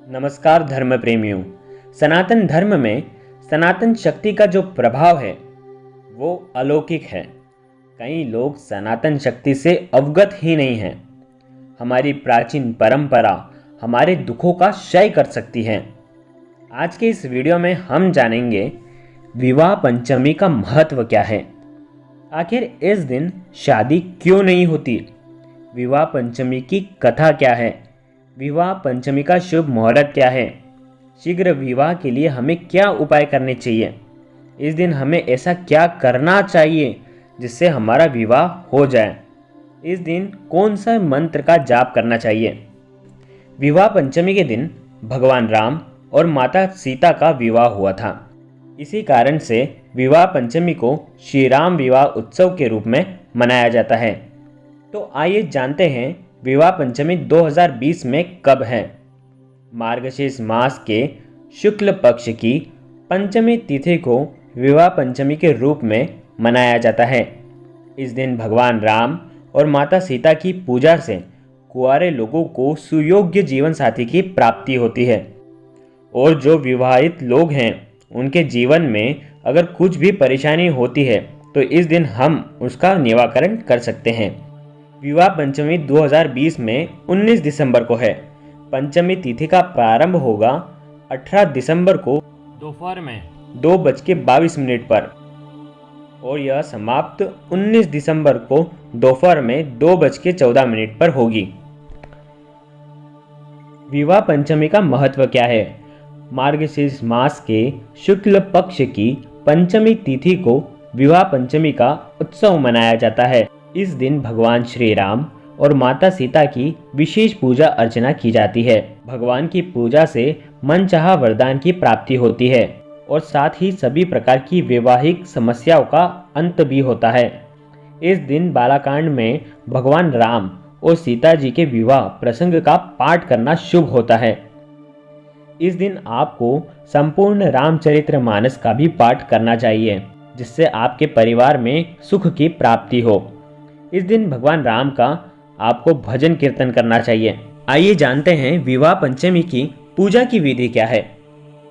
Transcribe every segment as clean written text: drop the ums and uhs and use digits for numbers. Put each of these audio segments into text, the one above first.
नमस्कार धर्म प्रेमियों। सनातन धर्म में सनातन शक्ति का जो प्रभाव है वो अलौकिक है। कई लोग सनातन शक्ति से अवगत ही नहीं हैं। हमारी प्राचीन परंपरा हमारे दुखों का क्षय कर सकती है। आज के इस वीडियो में हम जानेंगे विवाह पंचमी का महत्व क्या है। आखिर इस दिन शादी क्यों नहीं होती, विवाह पंचमी की कथा क्या है, विवाह पंचमी का शुभ मुहूर्त क्या है, शीघ्र विवाह के लिए हमें क्या उपाय करने चाहिए, इस दिन हमें ऐसा क्या करना चाहिए जिससे हमारा विवाह हो जाए, इस दिन कौन सा मंत्र का जाप करना चाहिए। विवाह पंचमी के दिन भगवान राम और माता सीता का विवाह हुआ था। इसी कारण से विवाह पंचमी को श्री राम विवाह उत्सव के रूप में मनाया जाता है। तो आइए जानते हैं विवाह पंचमी 2020 में कब है। मार्गशीर्ष मास के शुक्ल पक्ष की पंचमी तिथि को विवाह पंचमी के रूप में मनाया जाता है। इस दिन भगवान राम और माता सीता की पूजा से कुंवारे लोगों को सुयोग्य जीवन साथी की प्राप्ति होती है और जो विवाहित लोग हैं उनके जीवन में अगर कुछ भी परेशानी होती है तो इस दिन हम उसका निवारण कर सकते हैं। विवाह पंचमी 2020 में 19 दिसंबर को है। पंचमी तिथि का प्रारंभ होगा 18 दिसंबर को दोपहर में 2:22 पर और यह समाप्त 19 दिसंबर को दोपहर में 2:14 पर होगी। विवाह पंचमी का महत्व क्या है। मार्गशीर्ष मास के शुक्ल पक्ष की पंचमी तिथि को विवाह पंचमी का उत्सव मनाया जाता है। इस दिन भगवान श्री राम और माता सीता की विशेष पूजा अर्चना की जाती है। भगवान की पूजा से मनचाहा वरदान की प्राप्ति होती है और साथ ही सभी प्रकार की वैवाहिक समस्याओं का अंत भी होता है। इस दिन बालाकांड में भगवान राम और सीता जी के विवाह प्रसंग का पाठ करना शुभ होता है। इस दिन आपको संपूर्ण रामचरितमानस का भी पाठ करना चाहिए जिससे आपके परिवार में सुख की प्राप्ति हो। इस दिन भगवान राम का आपको भजन कीर्तन करना चाहिए। आइए जानते हैं विवाह पंचमी की पूजा की विधि क्या है।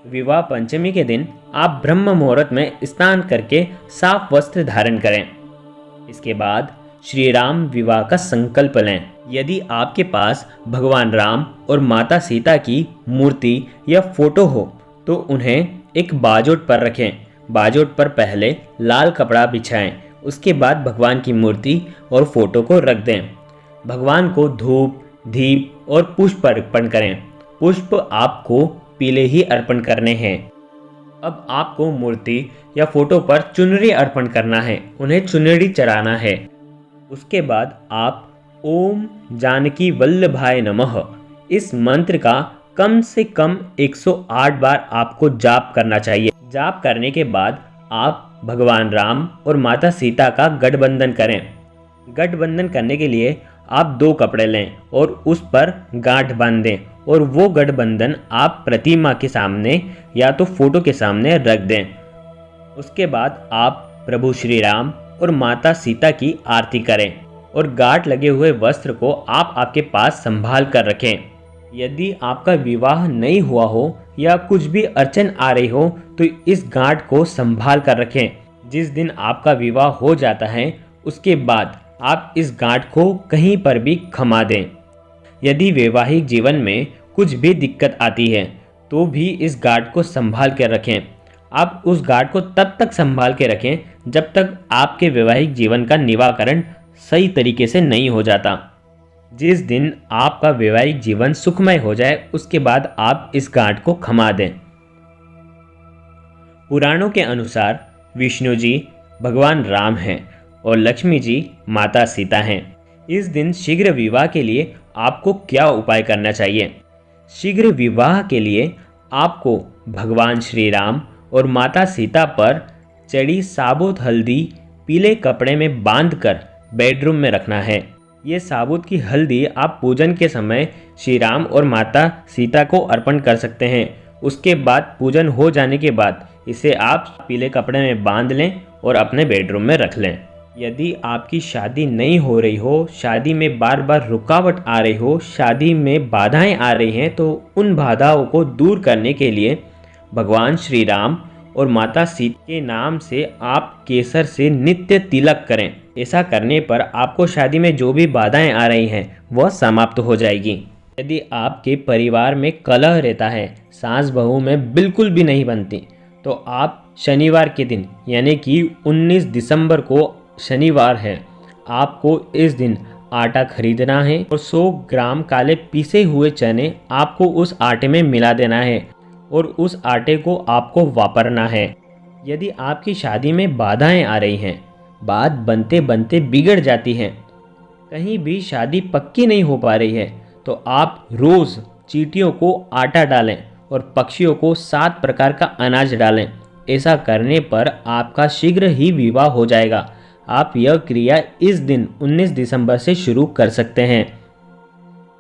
विवाह पंचमी के दिन आप ब्रह्म मुहूर्त में स्नान करके साफ वस्त्र धारण करें। इसके बाद श्री राम विवाह का संकल्प लें। यदि आपके पास भगवान राम और माता सीता की मूर्ति या फोटो हो तो उन्हें एक बाजोट पर रखें। बाजोट पर पहले लाल कपड़ा बिछाएं, उसके बाद भगवान की मूर्ति और फोटो को रख दें। भगवान को धूप, दीप और पुष्प अर्पण करें। पुष्प आपको पीले ही अर्पण करने हैं। अब आपको मूर्ति या फोटो पर चुनरी अर्पण करना है, उन्हें चुनरी चढ़ाना है। उसके बाद आप ओम जानकी वल्लभाय नमः इस मंत्र का कम से कम 108 बार आपको जाप करना चाहिए। जाप करने के बाद आप भगवान राम और माता सीता का गठबंधन करें। गठबंधन करने के लिए आप 2 कपड़े लें और उस पर गांठ बांध दें और वो गठबंधन आप प्रतिमा के सामने या तो फोटो के सामने रख दें। उसके बाद आप प्रभु श्री राम और माता सीता की आरती करें और गांठ लगे हुए वस्त्र को आप आपके पास संभाल कर रखें। यदि आपका विवाह नहीं हुआ हो या कुछ भी अड़चन आ रही हो तो इस गांठ को संभाल कर रखें। जिस दिन आपका विवाह हो जाता है उसके बाद आप इस गांठ को कहीं पर भी खमा दें। यदि वैवाहिक जीवन में कुछ भी दिक्कत आती है तो भी इस गांठ को संभाल कर रखें। आप उस गांठ को तब तक संभाल के रखें जब तक आपके वैवाहिक जीवन का निवारण सही तरीके से नहीं हो जाता। जिस दिन आपका वैवाहिक जीवन सुखमय हो जाए उसके बाद आप इस गांठ को खमा दें। पुराणों के अनुसार विष्णु जी भगवान राम हैं और लक्ष्मी जी माता सीता हैं। इस दिन शीघ्र विवाह के लिए आपको क्या उपाय करना चाहिए। शीघ्र विवाह के लिए आपको भगवान श्री राम और माता सीता पर चढ़ी साबुत हल्दी पीले कपड़े में बांधकर बेडरूम में रखना है। ये साबुत की हल्दी आप पूजन के समय श्री राम और माता सीता को अर्पण कर सकते हैं। उसके बाद पूजन हो जाने के बाद इसे आप पीले कपड़े में बांध लें और अपने बेडरूम में रख लें। यदि आपकी शादी नहीं हो रही हो, शादी में बार बार रुकावट आ रही हो, शादी में बाधाएं आ रही हैं, तो उन बाधाओं को दूर करने के लिए भगवान श्री राम और माता सीता के नाम से आप केसर से नित्य तिलक करें। ऐसा करने पर आपको शादी में जो भी बाधाएं आ रही हैं वह समाप्त हो जाएगी। यदि आपके परिवार में कलह रहता है, सास बहू में बिल्कुल भी नहीं बनती, तो आप शनिवार के दिन यानी कि 19 दिसंबर को शनिवार है, आपको इस दिन आटा खरीदना है और 100 ग्राम काले पीसे हुए चने आपको उस आटे में मिला देना है और उस आटे को आपको वापरना है। यदि आपकी शादी में बाधाएं आ रही हैं, बात बनते बनते बिगड़ जाती हैं, कहीं भी शादी पक्की नहीं हो पा रही है, तो आप रोज़ चींटियों को आटा डालें और पक्षियों को 7 प्रकार का अनाज डालें। ऐसा करने पर आपका शीघ्र ही विवाह हो जाएगा। आप यह क्रिया इस दिन 19 दिसंबर से शुरू कर सकते हैं,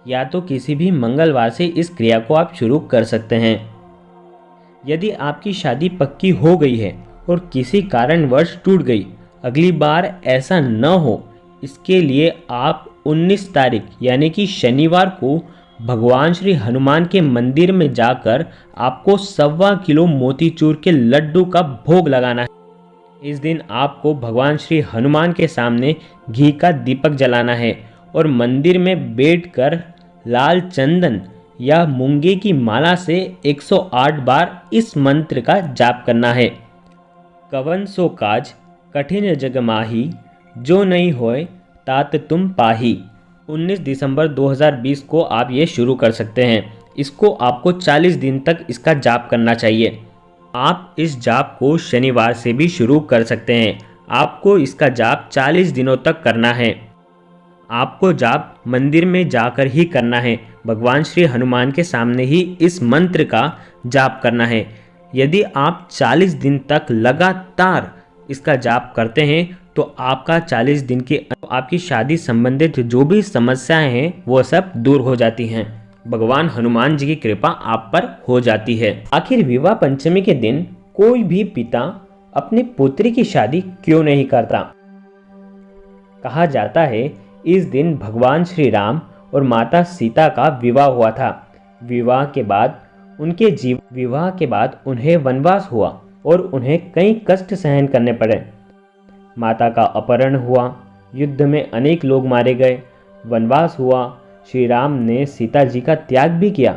या तो किसी भी मंगलवार से इस क्रिया को आप शुरू कर सकते हैं। यदि आपकी शादी पक्की हो गई है और किसी कारणवश टूट गई, अगली बार ऐसा न हो, इसके लिए आप 19 तारीख यानी कि शनिवार को भगवान श्री हनुमान के मंदिर में जाकर आपको 1.25 किलो मोतीचूर के लड्डू का भोग लगाना है। इस दिन आपको भगवान श्री हनुमान के सामने घी का दीपक जलाना है और मंदिर में बैठकर लाल चंदन या मूंगे की माला से 108 बार इस मंत्र का जाप करना है। कवन सो काज कठिन जग माही, जो नहीं होए तात तुम पाही। 19 दिसंबर 2020 को आप ये शुरू कर सकते हैं। इसको आपको 40 दिन तक इसका जाप करना चाहिए। आप इस जाप को शनिवार से भी शुरू कर सकते हैं। आपको इसका जाप 40 दिनों तक करना है। आपको जाप मंदिर में जाकर ही करना है। भगवान श्री हनुमान के सामने ही इस मंत्र का जाप करना है। यदि आप 40 दिन तक लगातार इसका जाप करते हैं तो आपका 40 दिन के आपकी शादी संबंधित जो भी समस्याएं हैं वो सब दूर हो जाती हैं। भगवान हनुमान जी की कृपा आप पर हो जाती है। आखिर विवाह पंचमी के दिन कोई भी पिता अपनी पुत्री की शादी क्यों नहीं करता? कहा जाता है इस दिन भगवान श्री राम और माता सीता का विवाह हुआ था। विवाह के बाद उन्हें वनवास हुआ और उन्हें कई कष्ट सहन करने पड़े। माता का अपहरण हुआ, युद्ध में अनेक लोग मारे गए, वनवास हुआ। श्री राम ने सीता जी का त्याग भी किया।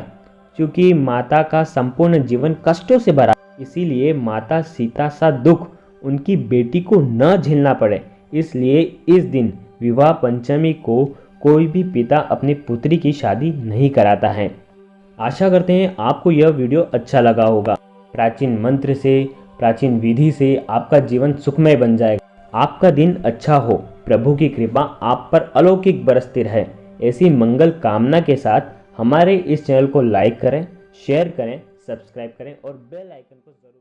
क्योंकि माता का संपूर्ण जीवन कष्टों से भरा, इसीलिए माता सीता सा दुख उनकी बेटी को न झेलना पड़े, इसलिए इस दिन विवाह पंचमी को कोई भी पिता अपनी पुत्री की शादी नहीं कराता है। आशा करते हैं आपको यह वीडियो अच्छा लगा होगा। प्राचीन मंत्र से, प्राचीन विधि से आपका जीवन सुखमय बन जाएगा। आपका दिन अच्छा हो, प्रभु की कृपा आप पर अलौकिक बरसती रहे। ऐसी मंगल कामना के साथ हमारे इस चैनल को लाइक करें, शेयर करें, सब्सक्राइब करें और बेल आइकन को जरूर